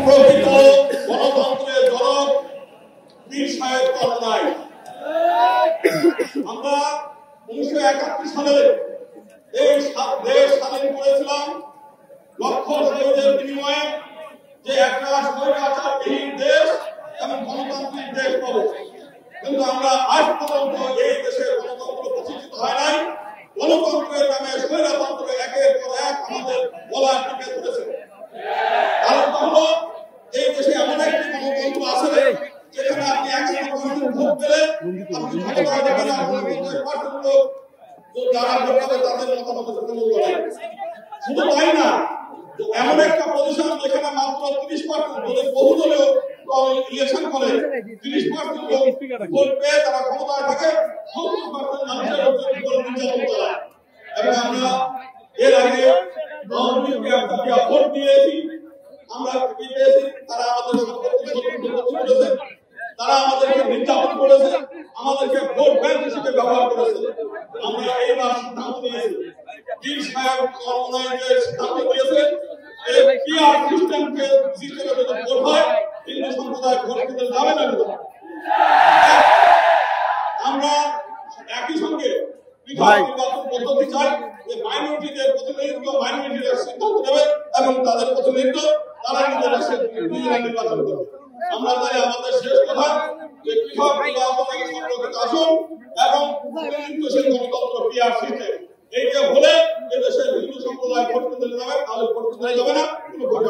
প্রকৃত গণতন্ত্রের জনক বীর সাহেব কর্মনাই। আমরা 1971 সালে এই দেশ স্বাধীন করেছিলাম লক্ষ শহীদের বিনিময়ে, যে একটা স্বৈরাচারবিহীন দেশ এবং গণতান্ত্রিক দেশ পাবো। কিন্তু আমরা আজ পর্যন্ত এই দেশের গণতন্ত্র প্রতিষ্ঠিত হয় নাই। গণতন্ত্রের নামে স্বৈরতন্ত্র একের পর এক আমাদের গলায় টিপে ধরেছে। কারণটা হলো এই দেশে এমন একটি গণতন্ত্র আছে যেখানে আপনি 100% ভোট পেলে আপনি ক্ষমতায় যাবেন আর 50% লোক যারা ভোট পাবে তাদের মতামতের কোনো মূল্য নাই। শুধু তাই না, এমন একটা পজিশন যেখানে মাত্র 30% যদি বহু দলীয় ইলেকশন করে 30% লোক ভোট পেয়ে তারা ক্ষমতায় থাকে, 70% মানুষের উপর নির্যাতন চালায়। এবং আমরা এর আগে ভোট দিয়েছি, আমরা পেয়েছি, তারা আমাদের করেছে, তারা আমাদেরকে নির্যাতন করেছে, আমাদেরকে ভোট ব্যাংক হিসেবে ব্যবহার করেছে। আমরা এইবার সিদ্ধান্ত নিয়েছি, বীর সাহেব কর্মনাই যে সিদ্ধান্ত দিয়েছে পিআর সিস্টেমকে সিস্টেমে যদি ভোট হয় হিন্দু সম্প্রদায় ভোট দিতে যাবে না। আমরা একই সঙ্গে নির্বাচন পদ্ধতি চাই যে মাইনরিটিদের প্রতিনিধিত্ব মাইনরিটিরা সিদ্ধান্ত নেবে এবং তাদের প্রতিনিধিত্ব তারা নিজেরা নির্বাচন করবে। আমরা চাই আমাদের শেষ কথা যে কৃষক সংরক্ষিত আসন এবং প্রতিনিধিত্বশীল গণতন্ত্র পিআর সিস্টেম এইটা হলে এদেশের হিন্দু সম্প্রদায় ভোট দিতে যাবে, তাহলে ভোট দিতে যাবে না, কোনো ভোট